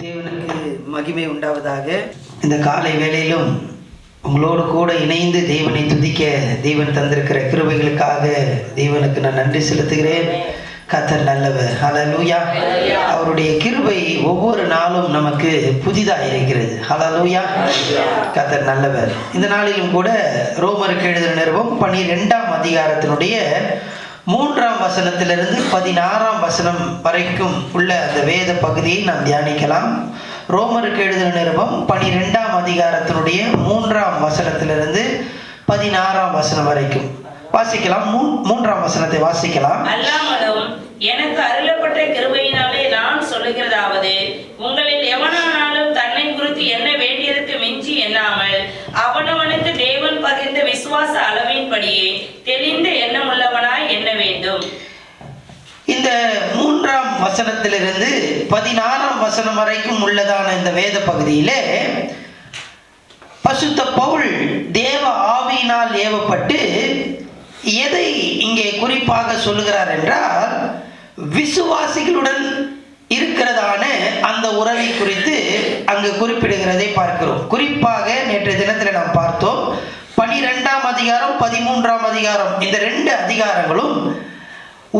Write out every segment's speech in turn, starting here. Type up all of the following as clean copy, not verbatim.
தேவனுக்கு மகிமை உண்டாவதாக. இந்த காலை வேளையிலும் உங்களோடு கூட இணைந்து தேவனை துதிக்க தேவன் தந்திருக்கிற கிருபைகளுக்காக தேவனுக்கு நான் நன்றி செலுத்துகிறேன். கர்த்தர் நல்லவர். ஹல்லேலூயா. அவருடைய கிருபை ஒவ்வொரு நாளும் நமக்கு புதிதாக இருக்கிறது. ஹல்லேலூயா. கர்த்தர் நல்லவர். இந்த நாளிலும் கூட ரோமருக்கு எழுதின நிருபம் 12ஆம் அதிகாரத்தினுடைய 3ஆம் வசனத்திலிருந்து 16ஆம் வசனம் வரைக்கும் உள்ள அந்த வேத பகுதியை நாம் தியானிக்கலாம். ரோமருக்கு எழுதின நிருபம் 12ஆம் அதிகாரத்தினுடைய 3ஆம் வசனத்திலிருந்து 16ஆம் வசனம் வரைக்கும் வாசிக்கலாம். 3ஆம் வசனத்தை வாசிக்கலாம். அல்லாமலும் எனக்கு அருளப்பட்ட கிருபையினாலே நான் சொல்லுகிறதாவது, உங்களில் எவனானாலும் தன்னை குறித்து என்ன வேண்டியதற்கு மிஞ்சி எண்ணாமல் அவனவனுக்கு தேவன் பகிர்ந்த விசுவாச அளவின்படியே தெளிந்த எண்ணம் உள்ளவனாய் எண்ண வேண்டும். இந்த 3ஆம் வசனத்திலிருந்து 16ஆம் வசனம் வரைக்கும் உள்ளதான இந்த வேத பகுதியிலே பசுத்த பவுல் தேவ ஆவியினால் ஏவப்பட்டு எதை இங்கே குறிப்பாக சொல்லுகிறார் என்றால், விசுவாசிகளுடன் இருக்கிறதான அந்த உறவை குறித்து அங்கு குறிப்பிடுகிறதை பார்க்கிறோம். குறிப்பாக நேற்றைய தினத்தில் நாம் பார்த்தோம். 12ஆம் அதிகாரம் 13ஆம் அதிகாரம் இந்த 2 அதிகாரங்களும்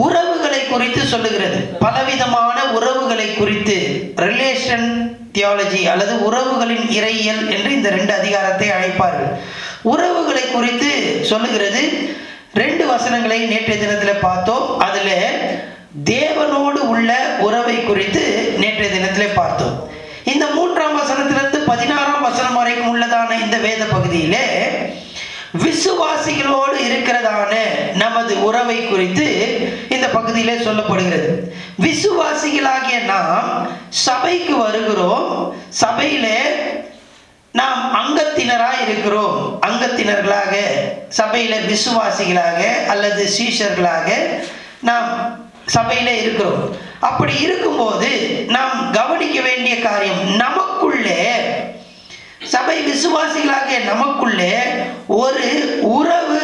உறவுகளை குறித்து சொல்லுகிறது. பலவிதமான உறவுகளை குறித்து, ரிலேஷன் தியாலஜி அல்லது உறவுகளின் இறையியல் என்று இந்த 2 அதிகாரத்தை அழைப்பார்கள். உறவுகளை குறித்து சொல்லுகிறது. 2 வசனங்களை நேற்றைய தினத்தில் பார்த்தோம். அதில் தேவனோடு உள்ள உறவை குறித்து நேற்றைய தினத்தில் பார்த்தோம். இந்த 3ஆம் வசனத்திலிருந்து 16ஆம் வசனம் வரைக்கும் உள்ளதான இந்த வேத பகுதியிலே விசுவாசிகளோடு இருக்கிறதான நமது உறவை குறித்து இந்த பகுதியிலே சொல்லப்படுகிறது. விசுவாசிகளாகிய நாம் சபைக்கு வருகிறோம். சபையிலே நாம் அங்கத்தினராக இருக்கிறோம். அங்கத்தினர்களாக சபையில விசுவாசிகளாக அல்லது சீஷர்களாக நாம் சபையில இருக்கிறோம். அப்படி இருக்கும்போது நாம் கவனிக்க வேண்டிய காரியம், நமக்குள்ளே சபை விசுவாசிகளாக நமக்குள்ளே ஒரு உறவு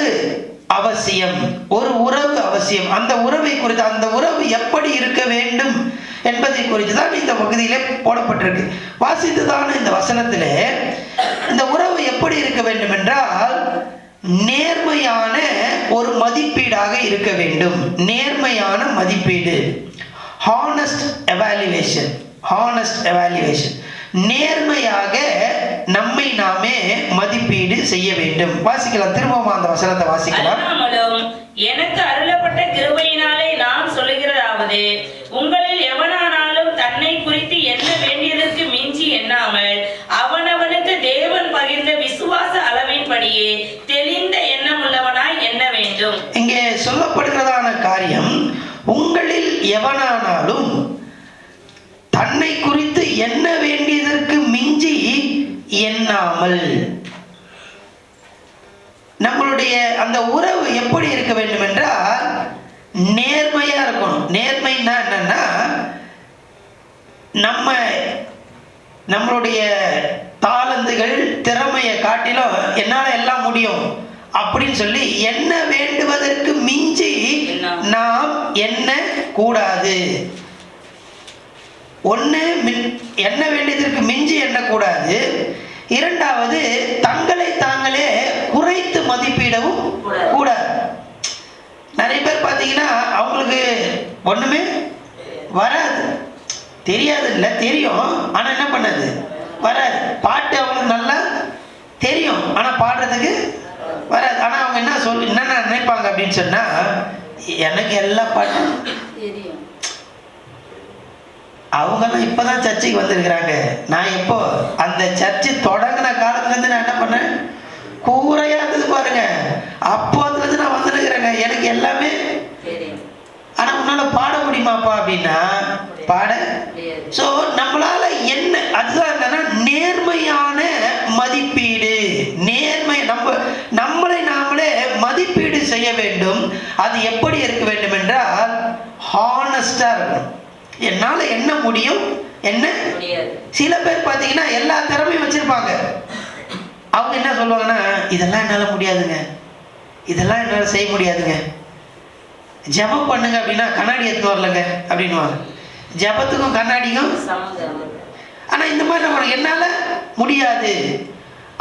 அவசியம். ஒரு உறவு அவசியம். அந்த உறவை குறித்து, அந்த உறவு எப்படி இருக்க வேண்டும் என்பதை குறித்து தான் இந்த பகுதியிலே போடப்பட்டிருக்கு. வாசித்ததான இந்த வசனத்திலே இந்த உறவு எப்படி இருக்க வேண்டும் என்றால், நேர்மையான ஒரு மதிப்பீடாக இருக்க வேண்டும். நேர்மையான மதிப்பீடு, ஹானஸ்ட் எவாலுவேஷன். ஹானஸ்ட் எவாலுவேஷன், நேர்மையாக நம்மை நாமே மதிப்பீடு செய்ய வேண்டும். வாசிக்கலாம். திரும்பவும் அந்த வசனத்தை வாசிக்கலாம். எனக்கு அருளப்பட்ட கிருபையினாலே நான் சொல்லுகிறதாவது, உங்களில் எவனானாலும் தன்னை குறித்து என்ன வேண்டியதற்கு மிஞ்சி எண்ணாமல் அவனவனுக்கு தேவன் பகிர்ந்த விசுவாச அளவின்படியே தெளிந்த எண்ணம் உள்ளவனாய் எண்ண வேண்டும். இங்கே சொல்லப்படுகிறதான காரியம், உங்களில் எவனானாலும் தன்னை குறித்து என்ன வேண்டியதற்கு மிஞ்சி எண்ணாமல். நம்மளுடைய அந்த உறவு எப்படி இருக்க வேண்டும் என்றால், நேர்மையா இருக்கணும். நேர்மைன்னா என்னன்னா, நம்மளுடைய தாளந்துகள் திறமையை காட்டிலும் என்னால் எல்லாம் முடியும் அப்படின்னு சொல்லி என்ன வேண்டுவதற்கு மிஞ்சி நாம் எண்ண கூடாது. ஒன்று, எண்ண வேண்டியதற்கு மிஞ்சி எண்ணக்கூடாது. இரண்டாவது, தங்களை தாங்களே குறைத்து மதிப்பிடவும் கூடாது. நிறைய பேர் பார்த்தீங்கன்னா அவங்களுக்கு ஒன்றுமே வராது, தெரியாது, இல்லை தெரியும் ஆனால் என்ன பண்ணது வராது. பாட்டு அவங்களுக்கு நல்லா தெரியும் ஆனால் பாடுறதுக்கு வராது. ஆனால் அவங்க என்ன நினைப்பாங்க அப்படின்னு சொன்னால், எனக்கு எல்லா பாட்டும் தெரியும். அவங்கெல்லாம் இப்போதான் சர்ச்சைக்கு வந்திருக்கிறாங்க. நான் எப்போ அந்த சர்ச்சை தொடங்கின காலத்துலேருந்து நான் என்ன பண்ணேன், கூரையா இருந்தது பாருங்க. அப்போதுலேருந்து நான் வந்துருக்கிறேங்க, எனக்கு எல்லாமே. ஆனால் உன்னால பாட முடியுமாப்பா அப்படின்னா பாட. ஸோ நம்மளால என்ன, அதுதான் என்னன்னா நேர்மையான மதிப்பீடு. நேர்மை, நம்மளை நாமளே மதிப்பீடு செய்ய வேண்டும். அது எப்படி இருக்க வேண்டும் என்றால், ஹானஸ்டா இருக்கணும். என்னால் என்ன முடியும், என்ன முடியாது. சில பேர் பார்த்தீங்கன்னா எல்லா திறமையும் வச்சிருப்பாங்க. அவங்க என்ன சொல்லுவாங்கன்னா, இதெல்லாம் என்னால் முடியாதுங்க, இதெல்லாம் என்னால் செய்ய முடியாதுங்க. ஜெபம் பண்ணுங்க அப்படின்னா கண்ணாடி எடுத்து வரலங்க அப்படின்வாங்க. ஜெபத்துக்கும் கண்ணாடிக்கும் இருக்கணும், என்னால முடியாது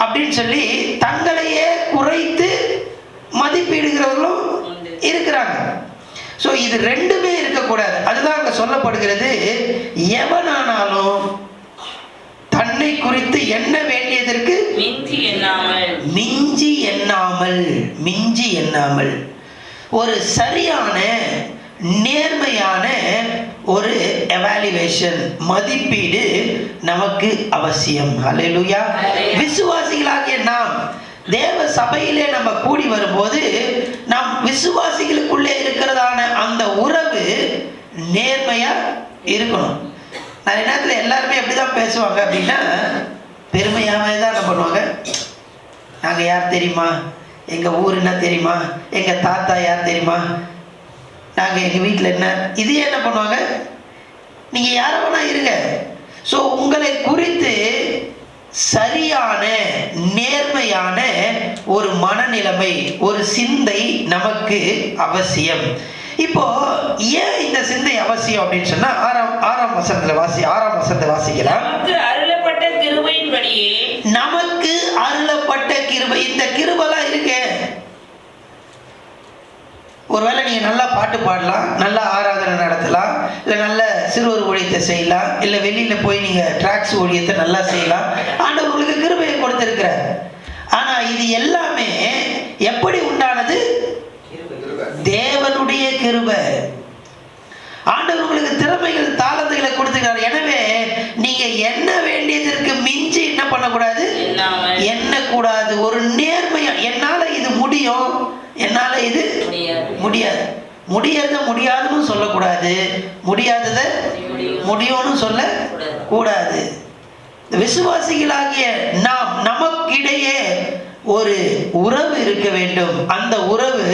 அப்படின்னு சொல்லி தங்களையே குறைத்து மதிப்பிடுகிறவர்களும் இருக்கிறாங்க. ஸோ இது ரெண்டுமே இருக்கக்கூடாது. அதுதான் அங்க சொல்லப்படுகிறது, எவனானாலும் தன்னை குறித்து எண்ண வேண்டியதற்கு மிஞ்சி எண்ணாமல் ஒரு சரியான நேர்மையான ஒரு எவாலுவேஷன் மதிப்பீடு நமக்கு அவசியம். ஹல்லேலூயா. விசுவாசிகளாகிய நாம் தேவ சபையிலே நம்ம கூடி வரும்போது நாம் விசுவாசிகளுக்குள்ளே இருக்கிறதான அந்த உறவு நேர்மையா இருக்கணும். நிறைய நேரத்தில் எல்லாருமே எப்படிதான் பேசுவாங்க அப்படின்னா, பெருமையாகவே தான் என்ன பண்ணுவாங்க, நாங்கள் யார் தெரியுமா, எங்கள் ஊர் என்ன தெரியுமா, எங்கள் தாத்தா யார் தெரியுமா, நாங்கள் எங்கள் வீட்டில் என்ன, இது என்ன பண்ணுவாங்க, நீங்கள் யாரவனா இருங்க. ஸோ உங்களை குறித்து சரியான நேர்மையான ஒரு மனநிலைமை, ஒரு சிந்தை நமக்கு அவசியம். இப்போ ஏன் இந்த சிந்தை அவசியம் அப்படின்னு சொன்னா, ஆறாம் வசனத்தை வாசிக்கலாம். நமக்கு அருளப்பட்ட கிருபை, இந்த கிருபைலாம் இருக்கு. ஒருவேளை நீங்க நல்லா பாட்டு பாடலாம், நல்லா ஆராதனை நடத்தலாம், இல்லை நல்ல சிறுவர் ஊழியத்தை செய்யலாம், இல்லை வெளியில போய் நீங்க டிராக்ஸ் ஊழியத்தை நல்லா செய்யலாம். ஆண்டவர் உங்களுக்கு கிருபையை கொடுத்திருக்கிறார். ஆனா இது எல்லாமே எப்படி உண்டானது? தேவனுடைய கிருபை. ஆண்டவர் உங்களுக்கு திறமைகள் தாளந்துகளை கொடுத்துக்கிறார். எனவே நீங்க என்ன வேண்டியதற்கு மிஞ்சி என்ன பண்ணக்கூடாது, எண்ணக்கூடாது. ஒரு நேர்மையா, என்னால இது முடியும், என்னால இது முடியாது, முடியாத முடியாதுன்னு சொல்லக்கூடாது, முடியாதத முடியும்னு சொல்ல கூடாது. விசுவாசிகளாகிய நாம் நமக்கிடையே ஒரு உறவு இருக்க வேண்டும். அந்த உறவு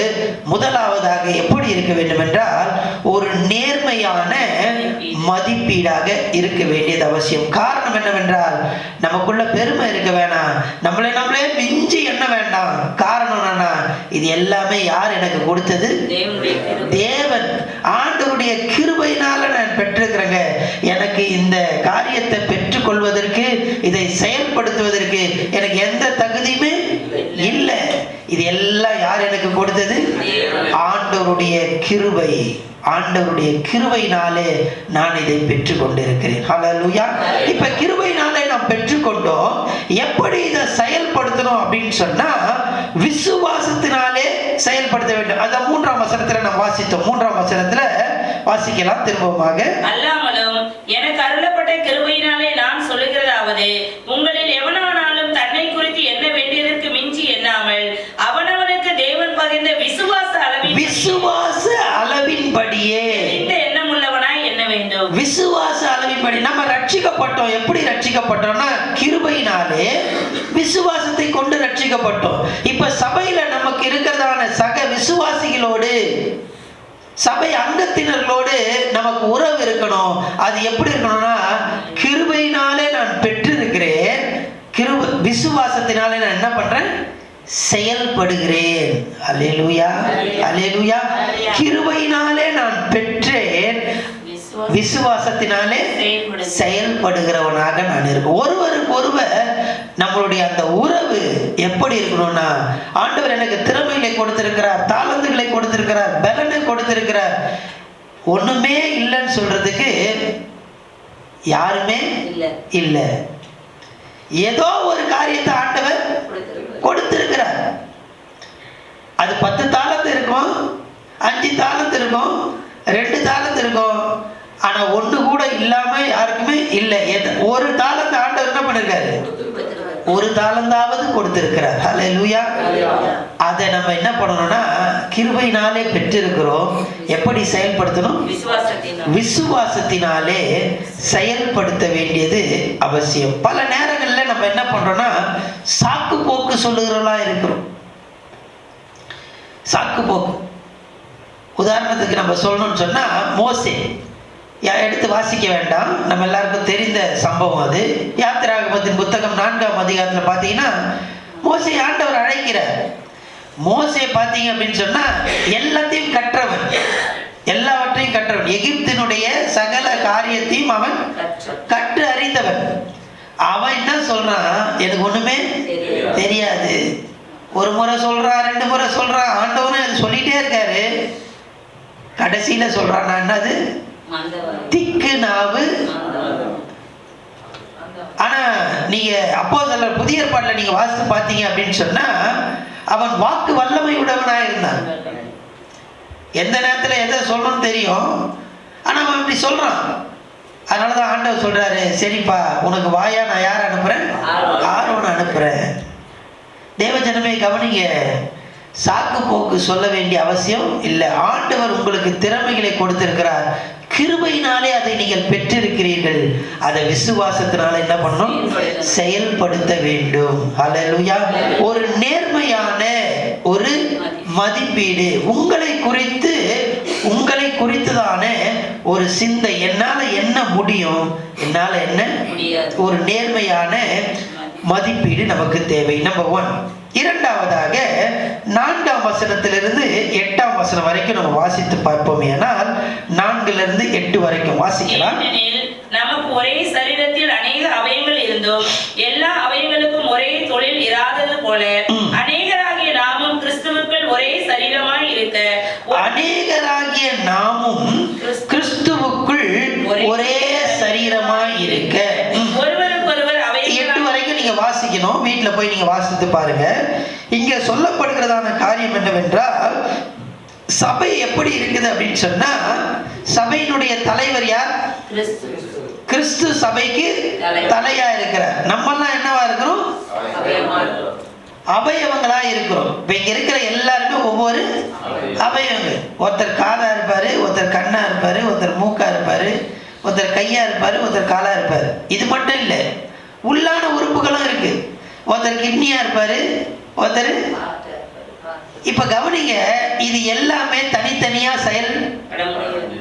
முதலாவதாக எப்படி இருக்க வேண்டும் என்றால், ஒரு நேர்மையான மதிப்பீடாக இருக்க வேண்டியது அவசியம். காரணம் என்னவென்றால், நமக்குள்ள பெருமை இருக்க வேணாம், நம்மளே மிஞ்சி எண்ண வேண்டாம். காரணம் என்னன்னா, இது எல்லாமே யார் எனக்கு கொடுத்தது? தேவன். ஆண்டவருடைய கிருபையினால நான் பெற்றிருக்கிறேங்க. எனக்கு இந்த காரியத்தை பெற்றுக்கொள்வதற்கு, இதை செயல்படுத்துவதற்கு எனக்கு எந்த தகுதியுமே இல்ல. இது எல்லாம் யார் எனக்கு கொடுத்தது? ஆண்டவருடைய கிருபை. ஆண்டவருடைய கிருபையினாலே நான் இதை பெற்றுக் கொண்டிருக்கிறேன். ஹல்லேலூயா. இப்ப கிருபையினாலே நாம் பெற்றுக்கொண்டோம். எப்படி இதை செயல்படுத்தணும் அப்படின்னு சொன்னா, விசுவாசத்தினாலே செயல்படுத்த வேண்டும். அத 3ஆம் வசனத்துல நாம் வாசித்தோம். 3ஆம் வசனத்துல வாசிக்கலாம் திரும்பமாக. அல்லாமலும் எனக்கு அருளப்பட்ட கிருபையினாலே நான் சொல்லுகிறதாவது, உங்களில் எவனானாலும் தன்னை குறித்து எண்ண வேண்டியதற்கு மிஞ்சி எண்ணாமல் அவனவனுக்கு தேவன் பகிர்ந்த விசுவாச அளவின்படியே இந்த எண்ணம் உள்ளவனாய் எண்ண வேண்டும். விசுவாச அளவின்படி நம்ம ரட்சிக்கப்பட்டோம். எப்படி ரட்சிக்கப்பட்டோம்னா, கிருபையினாலே விசுவாசத்தை கொண்டு ரட்சிக்கப்பட்டோம். இப்ப சபையில நமக்கு இருக்கிறதான சக விசுவாசிகளோடு, சபை அங்கத்தினர்களோடு நமக்கு உறவு இருக்கணும். அது எப்படி இருக்கணும்னா, கிருபையினாலே நான் பெற்றிருக்கிறேன், விசுவாசத்தினாலே நான் என்ன பண்றேன், செயல்படுகிறேன். அல்லேலூயா, அல்லேலூயா. கிருபையினாலே நான் பெற்றேன், விசுவாசத்தினாலே செயல்படுகிறவனாக நான் இருக்கேன். ஒருவருக்கு ஒருவர் நம்மளுடைய அந்த உறவு எப்படி இருக்கணும்னா, ஆண்டவர் எனக்கு திறமைகளை கொடுத்திருக்கிறார், தாளந்துகளை கொடுத்திருக்கிறார், பலனை கொடுத்திருக்கிறார். ஒண்ணுமே இல்லைன்னு சொல்றதுக்கு யாருமே இல்லை. ஏதோ ஒரு காரியத்தை ஆண்டவர் கொடுத்திருக்கிறார். அது 10 தாளந்து இருக்கும், 5 தாளந்து இருக்கும், 2 தாளந்து இருக்கும். ஆனா ஒண்ணு கூட இல்லாம யாருக்குமே இல்லை. ஒரு தாளந்து ஆண்டவர் என்ன பண்ணிருக்காரு? ஒரு தாளந்தாவது கொடுத்திருக்கிறார். ஹல்லேலூயா. அதை நம்ம என்ன பண்ணணும்னா, கிருபையினாலே பெற்றிருக்கிறோம். எப்படி செயல்படுத்தணும்? விசுவாசத்தினாலே செயல்படுத்த வேண்டியது அவசியம். பல நேரங்கள்ல நம்ம என்ன பண்றோம்னா, சாக்கு போக்கு சொல்லுகிறவங்களா இருக்கிறோம். சாக்கு போக்கு. உதாரணத்துக்கு நம்ம சொல்லணும்னு சொன்னா, மோசே எடுத்து வாசிக்க வேண்டாம், நம்ம எல்லாருக்கும் தெரிந்த சம்பவம். அது யாத்திராகமத்தின் புத்தகம் 4ஆம் அதிகாரத்துல பாத்தீங்கன்னா, மோசே ஆண்டவர் அழைக்கிறார். மோசே பாத்தீங்க அப்படின்னு சொன்னா, எல்லாத்தையும் கற்றவன், எல்லாவற்றையும் கற்றவன், எகிப்தினுடைய சகல காரியத்தையும் அவன் கற்று அறிந்தவன். அவன் என்ன சொல்றான், எனக்கு ஒண்ணுமே தெரியாது. ஒரு முறை சொல்றான், 2 முறை சொல்றான், ஆண்டவனும் அது சொல்லிட்டே இருக்காரு. கடைசியில சொல்றான், நான் என்னது திக்கு நாவு. ஆனா நீங்க அப்போஸ்தலர் புதிய ஏற்பாட்டுல நீங்க வாசித்து பார்த்தீங்க அப்படின்னு சொன்னா, அவன் வாக்கு வல்லமை உடையவனா இருந்தான். எந்த நேரத்துல எதை சொல்லணும்னு தெரியும், ஆனா அவன் இப்படி சொல்றான். அதனாலதான் ஆண்டவர் சொல்றாரு, சரிப்பா உனக்கு வாயா நான் யார் அனுப்புறேன், ஆரோனை அனுப்புறேன். தேவஜனமே கவனிங்க, சாக்கு போக்கு சொல்ல வேண்டிய அவசியம் இல்லை. ஆண்டவர் உங்களுக்கு திறமைகளை கொடுத்திருக்கிறார். கிருபையினாலே அதை நீங்கள் பெற்றிருக்கிறீர்கள். அதை விசுவாசத்தினால என்ன பண்ணணும், செயல்படுத்த வேண்டும். ஹல்லேலூயா. ஒரு நேர்மையான ஒரு மதிப்பீடு, உங்களை குறித்துதான ஒரு சிந்தை, என்னால என்ன முடியும், என்னால என்ன ஒரு நேர்மையான மதிப்பீடு நமக்கு தேவை. நம்பர் 1. இரண்டாவதாக 4ஆம் வசனத்திலிருந்து 8ஆம் வசனம் வரைக்கும் நம்ம வாசித்து பார்ப்போம். ஏனால் 4லிருந்து 8 வரைக்கும் வாசிக்கலாம். நமக்கு ஒரே சரீரத்தில் அநேக அவயங்கள் இருந்தும் எல்லா அவயங்களுக்கும் ஒரே தொழில் இராதது போல அநேகராகிய நாமும் கிறிஸ்துவுக்குள் ஒரே சரீரமாய் இருக்க, அநேகராகிய நாமும் கிறிஸ்துவுக்குள் ஒரே சரீரமாய் இருக்க. ஒருவருக்கொருவர் 8 வரைக்கும் நீங்க வாசிக்கணும், வீட்டுல போய் நீங்க வாசித்து பாருங்க. இங்க சொல்லப்படுகிறதான காரியம் என்னவென்றால், சபை எப்படி இருக்குது அப்படின்னு சொன்னா, சபையினுடைய தலைவர் யார், கிறிஸ்து சபைக்கு தலையா இருக்கிறார். நம்மெல்லாம் என்னவா இருக்கிறோம், அவயவங்களா இருக்கிறோம். இப்ப இங்க இருக்கிற எல்லாருமே ஒவ்வொரு அவயவங்கள். ஒருத்தர் காதா இருப்பாரு, ஒருத்தர் கண்ணா இருப்பாரு, ஒருத்தர் மூக்கா இருப்பாரு, ஒருத்தர் கையா இருப்பாரு, ஒருத்தர் காலா இருப்பாரு. இது மட்டும் இல்லை, உள்ளான உறுப்புகளும் இருக்கு. ஒருத்தர் கிட்னியா இருப்பாரு, ஒருத்தர். இப்ப கவனிங்க, இது எல்லாமே தனித்தனியா செயல்படாது.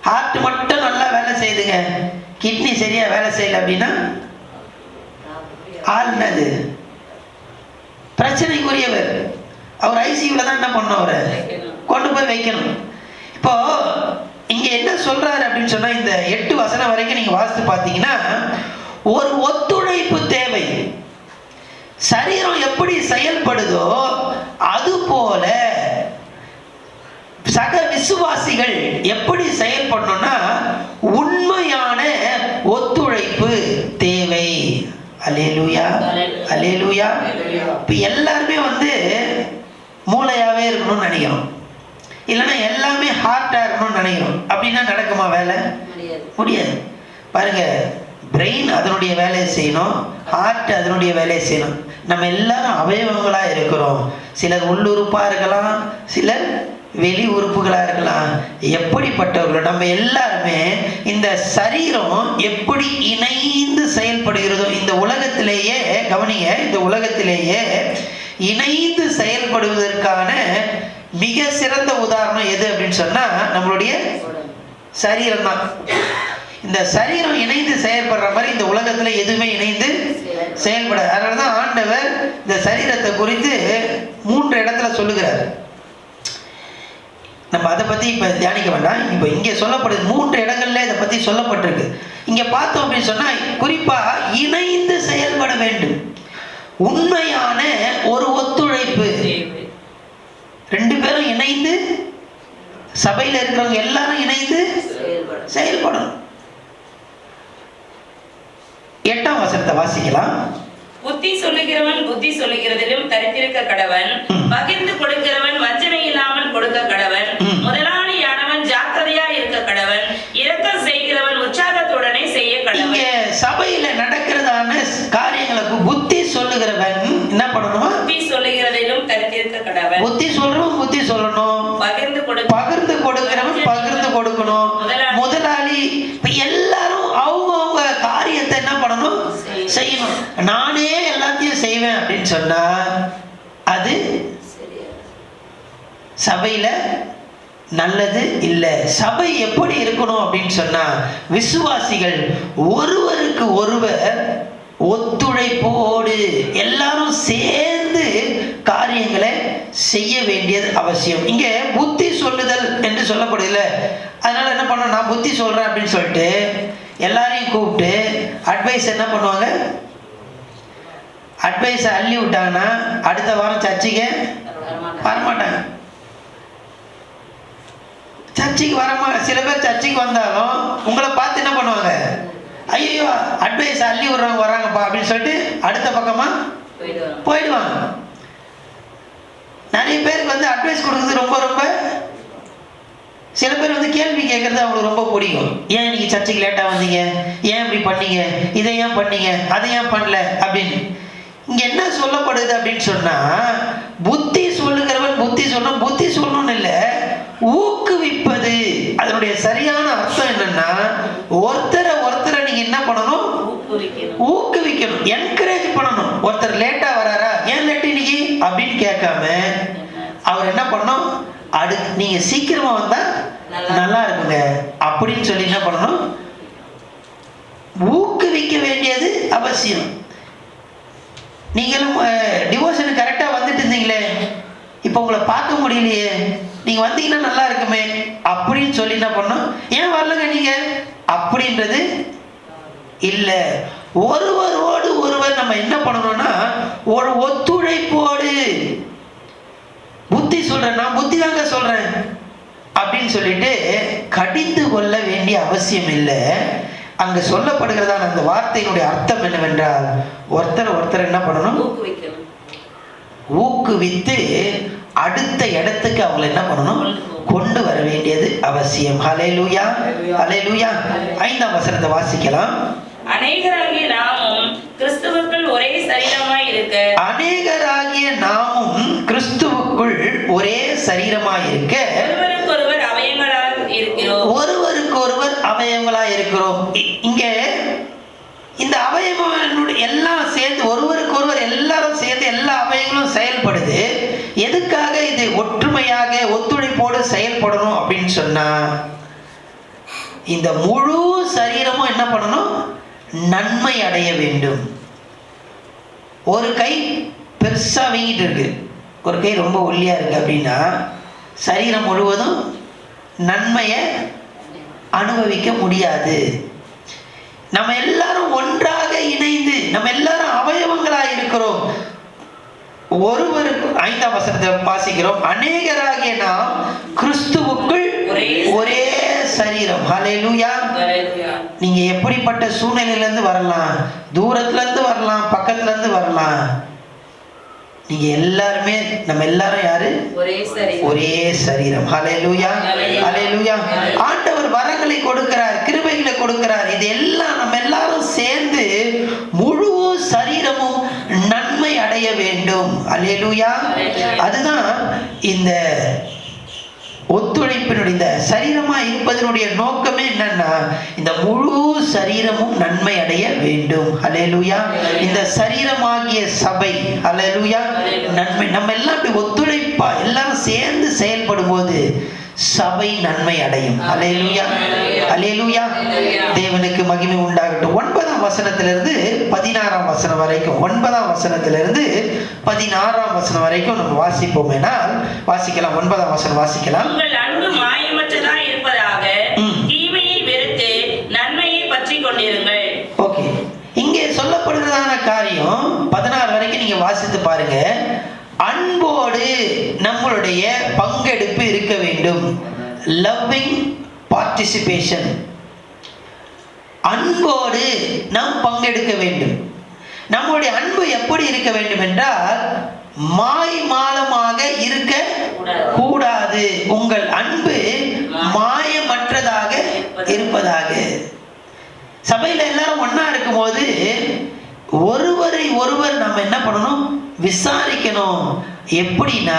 ஹார்ட் மட்டும் நல்லா வேலை செய்யுதுங்க, கிட்னி சரியா வேலை செய்யல அப்படின்னா ஆள்னது பிரச்சனைக்குரியவர். அவர் ஐசியூல தான் என்ன பண்ணணும், அவரை கொண்டு போய் வைக்கணும். இப்போ இங்க என்ன சொல்றாரு அப்படின்னு சொன்னா, இந்த 8 வசனம் வரைக்கும் நீங்க வாசித்து பார்த்தீங்கன்னா, ஒரு ஒத்துழைப்பு தேவை. சரீரம் எப்படி செயல்படுதோ அது போல சக விசுவாசிகள் எப்படி செயல்படணும்னா, உண்மையான ஒத்துழைப்பு தேவை. அல்லேலூயா, அல்லேலூயா. இப்ப எல்லாருமே மூளையாவே இருக்கணும்னு நினைக்கிறோம், இல்லைன்னா எல்லாமே ஹார்ட்டா இருக்கணும்னு நினைக்கிறோம். அப்படின்னா நடக்குமா வேலை? முடியாது. பாருங்க, பிரெயின் அதனுடைய வேலையை செய்யணும், ஹார்ட் அதனுடைய வேலையை செய்யணும். நம்ம எல்லாரும் அவயவங்களா இருக்கிறோம். சிலர் உள்ளுறுப்பா இருக்கலாம், சிலர் வெளி உறுப்புகளா இருக்கலாம். எப்படிப்பட்டவர்கள் நம்ம எல்லாருமே இந்த சரீரம் எப்படி இணைந்து செயல்படுகிறதோ, இந்த உலகத்திலேயே கவனிங்க, இந்த உலகத்திலேயே இணைந்து செயல்படுவதற்கான மிக சிறந்த உதாரணம் எது அப்படின்னு சொன்னா, நம்மளுடைய சரீரம் தான். இந்த சரீரம் இணைந்து செயல்படுற மாதிரி இந்த உலகத்துல எதுவுமே இணைந்து செயல்படாது. அதனாலதான் ஆண்டவர் இந்த சரீரத்தை குறித்து 3 இடத்துல சொல்லுகிறார். நம்ம அதை பத்தி இப்ப தியானிக்க வேண்டாம். இப்ப இங்க சொல்லப்படுது 3 இடங்கள்ல இதை பத்தி சொல்லப்பட்டிருக்கு. இங்க பார்த்தோம் அப்படின்னு சொன்னா, குறிப்பா இணைந்து செயல்பட வேண்டும். உண்மையான ஒரு ஒத்துழைப்பு, 2 பேரும் இணைந்து, சபையில இருக்கிறவங்க எல்லாரும் இணைந்து செயல்படணும். 8ஆம் வசனத்தை வாசிக்கலாம். புத்தி சொல்லுகிறவன் புத்தி சொல்லுகிறதிலும் தரித்திருக்க கடவன், பகிர்ந்து கொடுக்கிறவன் வஞ்சனை இல்லாமல் கொடுக்க கடவன், முதலாளியானவன் ஜாக்கிரதையா இருக்க கடவன், இரக்கம் செய்கிறவன் உற்சாகத்துடனே செய்ய கடவன். இங்க சபையில நடக்கிறதான காரியங்களுக்கு புத்தி சொல்லுகிறவன் என்ன பண்ணணுமா, புத்தி சொல்லுகிறதிலும் தரித்திருக்க கடவன். புத்தி சொல்றவன் புத்தி சொல்லணும், பகிர்ந்து கொடுக்கிறவன் பகிர்ந்து கொடுக்கணும். முதலாளி எல்லாரும் அவங்க காரியத்தை என்ன பண்ணணும், செய்யணும். நானே எல்லாத்தையும் செய்வேன் அப்படின்னு சொன்னா அது சபையில நல்லது இல்லை. சபை எப்படி இருக்கணும் அப்படின்னு சொன்னா, விசுவாசிகள் ஒருவருக்கு ஒருவர் ஒத்துழைப்போடு எல்லாரும் சேர்ந்து காரியங்களை செய்ய வேண்டியது அவசியம். இங்க புத்தி சொல்லுதல் என்று சொல்லப்படுதுல, அதனால என்ன பண்ண, நான் புத்தி சொல்றேன் அப்படின்னு சொல்லிட்டு எல்லாரையும் கூப்பிட்டு அட்வைஸ் என்ன பண்ணுவாங்க? அட்வைஸை அள்ளி விட்டாங்கன்னா அடுத்த வாரம் சர்ச்சைக்கு வரமாட்டாங்க. சர்ச்சைக்கு சில பேர் சர்ச்சைக்கு வந்தாலும் உங்களை பார்த்து என்ன பண்ணுவாங்க? ஐயோ அட்வைஸ் அள்ளி விடுறவங்க வராங்கப்பா அப்படின்னு சொல்லிட்டு அடுத்த பக்கமா போயிடுவாங்க. நிறைய பேருக்கு வந்து அட்வைஸ் கொடுக்குறது ரொம்ப ரொம்ப, சில பேர் வந்து கேள்வி கேட்கறது அவங்களுக்கு ரொம்ப பிடிக்கும். ஏன் இன்னைக்கு சர்ச்சைக்கு லேட்டாக வந்தீங்க, ஏன் இப்படி பண்ணீங்க, இதை ஏன் பண்ணீங்க, அதை ஏன் பண்ணல அப்படின்னு. இங்க என்ன சொல்லப்படுது அப்படின்னு சொன்னா, புத்தி சொல்லுகிறவன் புத்தி சொல்லணும், புத்தி சொல்லணும்னு இல்லை, ஊக்குவிப்பது. அதனுடைய சரியான அர்த்தம் என்னன்னா, ஒருத்தரை நீங்க என்ன பண்ணணும்? ஊக்குவிக்கணும், என்கரேஜ் பண்ணணும். ஒருத்தர் லேட்டா வராரா, ஏன் லேட் இன்னைக்கு அப்படின்னு கேட்காம அவர் என்ன பண்ணணும்? நீங்க சீக்கிரமா வந்தா நல்லா இருக்குங்க அப்படின்னு சொல்லி என்ன பண்ணணும்? ஊக்குவிக்க வேண்டியது அவசியம். நீங்களும் டிவோஷன் கரெக்டா வந்துட்டு இருந்தீங்களே, இப்போ உங்களை பார்க்க முடியலையே, நீங்க வந்தீங்கன்னா நல்லா இருக்குமே அப்படின்னு சொல்லி என்ன பண்ணணும்? ஏன் வரலங்க நீங்க அப்படின்றது இல்ல. ஒருவரோடு ஒருவர் நம்ம என்ன பண்ணணும்னா ஒரு ஒத்துழைப்போடு, புத்தி சொல்றேன், நான் புத்தி தாங்க சொல்றேன் அப்படின்னு சொல்லிட்டு கடிந்து கொள்ள வேண்டிய அவசியம் இல்லை. அங்க சொல்லப்படுகிறதான அந்த வார்த்தையினுடைய அர்த்தம் என்னவென்றால், ஒருத்தர் என்ன பண்ணணும்? ஊக்குவித்து அடுத்த இடத்துக்கு அவங்களை என்ன பண்ணணும்? கொண்டு வர வேண்டியது அவசியம். ஹல்லேலூயா, ஹல்லேலூயா. 5ஆம் வசனத்தை வாசிக்கலாம். அநேகராகிய நாமும் கிறிஸ்துவுக்குள் ஒரே சரீரமாய் இருக்க, அநேகராகிய நாமும் கிறிஸ்துவுக்குள் ஒரே சரீரமாய் இருக்க, ஒருவருக்கொருவர் அவயங்களாய் இருக்கிறோம். ஒருவருக்கொருவர் அவயங்களாய் இருக்கிறோம். இங்க இந்த அவயவம் எல்லாம் சேர்ந்து ஒருவருக்கொருவர் எல்லாரும் சேர்ந்து எல்லா அவயங்களும் செயல்படுது. எதுக்காக இது ஒற்றுமையாக ஒத்துழைப்போடு செயல்படணும் அப்படின்னு சொன்னா, இந்த முழு சரீரமும் என்ன பண்ணணும்? நன்மை அடைய வேண்டும். ஒரு கை பெருசா வீங்கிட்டு இருக்கு, ஒரு கை ரொம்ப ஒல்லியா இருக்கு அப்படின்னா சரீரம் முழுவதும் நன்மையை அனுபவிக்க முடியாது. நம்ம எல்லாரும் ஒன்றாக இணைந்து நம்ம எல்லாரும் அவயவங்களாக இருக்கிறோம். ஒருவருக்கு 5ஆம் வசனத்தை வாசிக்கிறோம். அநேகராகிய நாம் கிறிஸ்துவுக்குள் ஒரே சரீரம். ஹல்லேலூயா. நீங்க எப்படிப்பட்ட சூழ்நிலையில இருந்து வரலாம், தூரத்துல இருந்து வரலாம், பக்கத்துல இருந்து வரலாம், நீங்க எல்லாருமே நம்ம எல்லாரும் யாரு? ஒரே சரீரம். ஹல்லேலூயா, ஹல்லேலூயா. ஆண்டவர் வரங்களை கொடுக்கிறார், கிருபைகளை கொடுக்கிறார். இது எல்லாம் நம்ம எல்லாரும் சேர்ந்து முழு சரீரமும் நன்மை அடைய வேண்டும். ஹல்லேலூயா. அதுதான் இந்த ஒத்துழைப்பினுடைய இந்த சரீரமா இருப்பதனுடைய நோக்கமே என்னன்னா, இந்த முழு சரீரமும் நன்மை அடைய வேண்டும். ஹல்லேலூயா. இந்த சரீரமாகிய சபை, ஹல்லேலூயா, நன்மை, நம்ம எல்லாம் இப்படி ஒத்துழைப்பா எல்லாரும் சேர்ந்து செயல்படும் போது சபை நன்மை அடையும். ஹல்லேலூயா, ஹல்லேலூயா. தேவனுக்கு மகிமை உண்டாகட்டும். 9ஆம் வசனத்திலிருந்து 16ஆம் வசனம் வரைக்கும், 9ஆம் வசனத்திலிருந்து 16ஆம் வசனம் வரைக்கும் நம்ம வாசிப்போமேனால் வாசிக்கலாம். 9ஆம் வசனம் வாசிக்கலாம். உங்கள் அன்பு மாயமற்றதாய் இருப்பதாக, தீமையை வெறுத்து நன்மையை பற்றிக் கொண்டிருங்கள். ஓகே, இங்கே சொல்லப்படுகிறதான காரியம் 16 வரைக்கும் நீங்க வாசித்து பாருங்க. அன்போடு நம்மளுடைய பங்கெடுப்பு இருக்க வேண்டும். Loving participation. அன்போடு நாம் பங்கெடுக்க வேண்டும். நம்முடைய அன்பு எப்படி இருக்க வேண்டும் என்றால், மாயமாலமாக இருக்க கூடாது. உங்கள் அன்பு மாயமற்றதாக இருப்பதாக. சபையில எல்லாரும் ஒன்னா இருக்கும் போது ஒருவரை ஒருவர் நம்ம என்ன பண்ணணும்? விசாரிக்கணும். எப்படின்னா,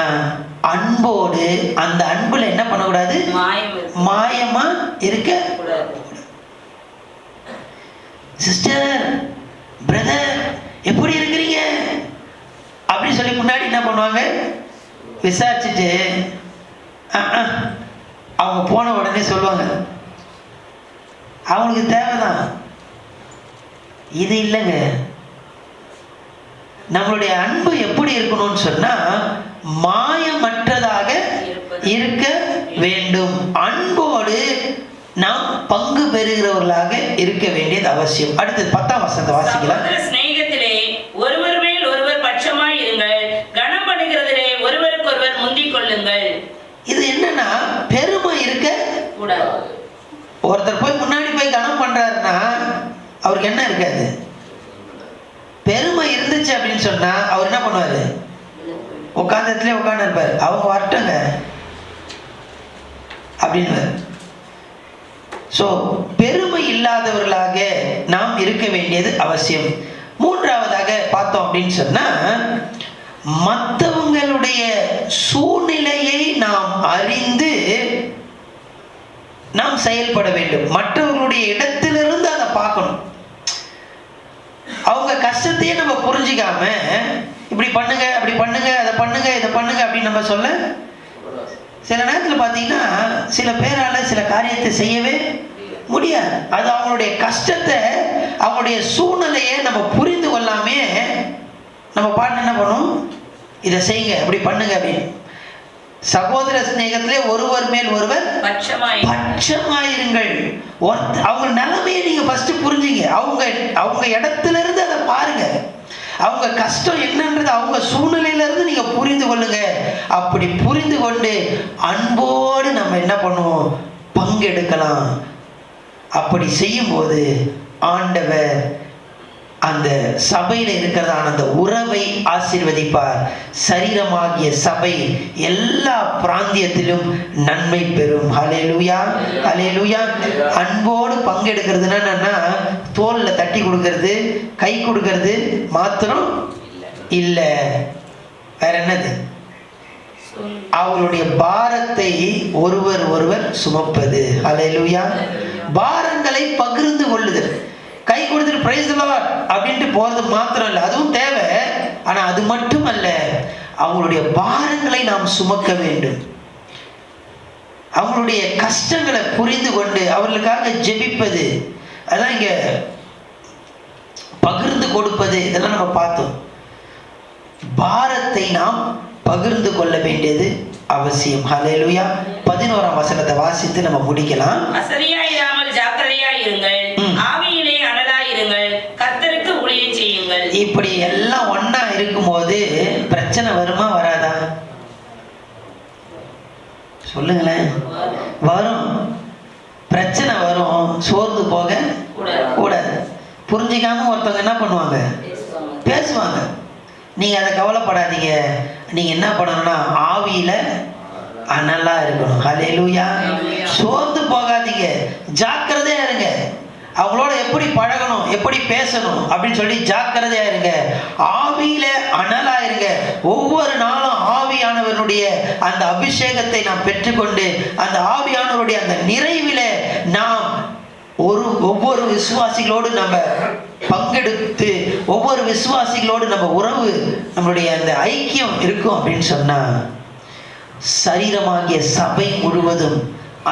அன்போடு, அந்த அன்புல என்ன பண்ணக்கூடாது? மாயமா இருக்க. சிஸ்டர், பிரதர், எப்படி இருக்கிறீங்க அப்படி சொல்லி முன்னாடி என்ன பண்ணுவாங்க? விசாரிச்சுட்டு அவங்க போன உடனே சொல்லுவாங்க, அவங்களுக்கு தேவைதான். இது இல்லைங்க. நம்மளுடைய அன்பு எப்படி இருக்கணும்னு சொன்னா, மாயமற்றதாக இருக்க வேண்டும். அன்போடு நாம் பங்கு பெறுகிறவர்களாக இருக்க வேண்டியது அவசியம். அடுத்தது 10ஆம் வசனத்தை வாசிக்கலாம். சகோதர சிநேகத்திலே ஒருவர் மேல் ஒருவர் பட்சமாய் இருங்கள், கனம் பண்ணுகிறதிலே ஒருவருக்கொருவர் முந்திக் கொள்ளுங்கள். இது என்னன்னா, பெருமை இருக்க கூடாது. ஒருத்தர் போய் முன்னாடி போய் கனம் பண்றாருன்னா அவருக்கு என்ன இருக்காது? பெருமை இருந்துச்சு அப்படின்னு சொன்னா அவர் என்ன பண்ணுவாரு? உட்கார்ந்த இடத்துல உட்கார்ந்து இருப்பாரு. அவங்க வரட்டுங்க அப்படின்னு. ஸோ பெருமை இல்லாதவர்களாக நாம் இருக்க வேண்டியது அவசியம். மூன்றாவதாக பார்த்தோம் அப்படின்னு சொன்னா, மற்றவங்களுடைய சூழ்நிலையை நாம் அறிந்து நாம் செயல்பட வேண்டும். மற்றவர்களுடைய இடத்திலிருந்து அதை பார்க்கணும். அவங்க கஷ்டத்தையே நம்ம புரிஞ்சிக்காம இப்படி பண்ணுங்க, அப்படி பண்ணுங்க, அதை பண்ணுங்க, இதை பண்ணுங்க அப்படின்னு நம்ம சொல்ல, சில நேரத்தில் பார்த்தீங்கன்னா சில பேரால் சில காரியத்தை செய்யவே முடியாது. அது அவங்களுடைய கஷ்டத்தை, அவங்களுடைய சூழ்நிலையை நம்ம புரிந்து கொள்ளாமே நம்ம பாட்டு என்ன பண்ணும், இதை செய்யுங்க, அப்படி பண்ணுங்க அப்படின்னு. சகோதர சிநேகத்திலே ஒருவர் மேல் ஒருவர் பட்சமாயிருங்கள். அவங்க நிலைமையை நீங்க ஃபர்ஸ்ட் புரிஞ்சுங்க. அவங்க இடத்துல இருந்து அதை பாருங்க. அவங்க கஷ்டம் என்னன்றது அவங்க சூழ்நிலையில இருந்து நீங்க புரிந்து கொள்ளுங்க. அப்படி புரிந்து கொண்டு அன்போடு நம்ம என்ன பண்ணுவோம், பங்கெடுக்கலாம். அப்படி செய்யும்போது ஆண்டவர் அந்த சபையில் இருக்கிறதான அந்த உறவை ஆசீர்வதிப்பார். சரீரமாகிய சபை எல்லா பிராந்தியத்திலும் நன்மை பெறும். ஹல்லேலூயா, ஹல்லேலூயா. அன்போடு பங்கெடுக்கிறதுனா என்னன்னா, தோல்ல தட்டி கொடுக்கறது, கை கொடுக்கறது மாத்திரம் இல்லை, வேற என்னது? அவருடைய பாரத்தை ஒருவர் ஒருவர் சுமப்பது. ஹல்லேலூயா. பாரங்களை பகிர்ந்து கொள்ளுதல். கை கொடுத்துட்டு பிரைஸ் தி லார்ட் அப்படின்ட்டு போறது மாத்திரம் இல்லை, அதுவும் தேவை. ஆனா அது மட்டும் அல்ல, அவங்களுடைய பாரங்களை நாம் சுமக்க வேண்டும். அவங்களுடைய கஷ்டங்களை புரிந்து கொண்டு அவர்களுக்காக ஜெபிப்பது, அதெல்லாம் இங்க பகிர்ந்து கொடுப்பது, இதெல்லாம் நம்ம பார்த்தோம். பாரத்தை நாம் பகிர்ந்து கொள்ள வேண்டியது அவசியம். ஹல்லேலூயா. 11ஆம் வசனத்தை வாசித்து நம்ம முடிக்கலாம். அசரியாயிராமல் ஜாக்கிரதையாயிருங்கள், ஆவியிலே அனலாயிருங்கள், கர்த்தருக்கு ஊழியம் செய்யுங்கள். இப்படி எல்லாம் ஒண்ணா இருக்கும்போது பிரச்சனை வருமா வராதா? சொல்லுங்களேன். வரும், பிரச்சனை வரும். சோர்ந்து போக கூடாது. புரிஞ்சிக்காம ஒருத்தவங்க என்ன பண்ணுவாங்க, பேசுவாங்க. நீங்க அதை கவலைப்படாதீங்க. நீங்க என்ன பண்ணணும்னா ஆவியில அனலா இருக்கணும். ஹல்லேலூயா. சோர்ந்து போகாதீங்க, ஜாக்கிரதையா இருங்க. அவங்களோட எப்படி பழகணும், எப்படி பேசணும் அப்படின்னு சொல்லி ஜாக்கிரதையா இருங்க. ஆவியில அனலா இருங்க. ஒவ்வொரு நாளும் ஆவியானவருடைய அந்த அபிஷேகத்தை நாம் பெற்றுக்கொண்டு அந்த ஆவியானவருடைய அந்த நிறைவில நாம் ஒவ்வொரு விசுவாசிகளோடு நம்ம பங்கெடுத்து ஒவ்வொரு விசுவாசிகளோடு நம்ம உறவு, நம்மளுடைய அந்த ஐக்கியம் இருக்கும் அப்படின்னு சொன்னா சரீரமாகிய சபை முழுவதும்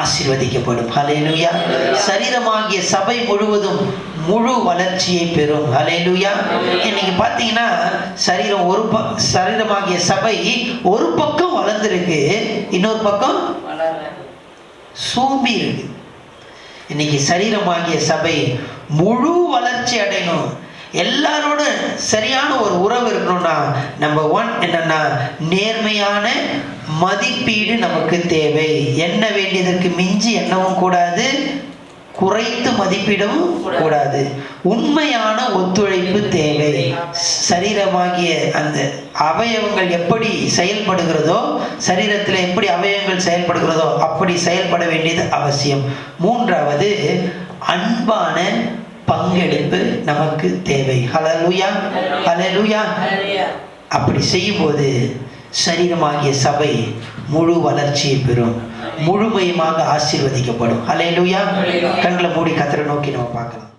ஆசீர்வதிக்கப்படும். ஹல்லேலூயா. சரீரமாகிய சபை முழுவதும் முழு வளர்ச்சியை பெறும். ஹல்லேலூயா. இன்னைக்கு பார்த்தீங்கன்னா சரீரமாகிய சபை ஒரு பக்கம் வளர்ந்துருக்கு, இன்னொரு பக்கம் சோம்பி இருக்கு. இன்னைக்கு சரீரமாகிய சபை முழு வளர்ச்சி அடையணும், எல்லாரோட சரியான ஒரு உறவு இருக்கணும்னா நம்பர் 1 என்னன்னா, நேர்மையான மதிப்பீடு நமக்கு தேவை. எண்ண வேண்டியதற்கு மிஞ்சி எண்ணவும் கூடாது, குறைத்து மதிப்பிடவும் கூடாது. உண்மையான ஒத்துழைப்பு தேவை. சரீரமாகிய அந்த அவயவங்கள் எப்படி செயல்படுகிறதோ, சரீரத்தில் எப்படி அவயவங்கள் செயல்படுகிறதோ அப்படி செயல்பட வேண்டியது அவசியம். மூன்றாவது, அன்பான பங்கெடுப்பு நமக்கு தேவை. ஹல்லேலூயா, ஹல்லேலூயா. அப்படி செய்யும்போது சரீரமாகிய சபை முழு வளர்ச்சியை பெறும், முழுமையுமாக ஆசீர்வதிக்கப்படும். ஹல்லேலூயா. கண்களை மூடி கர்த்தரை நோக்கி நம்ம பார்க்கலாம்.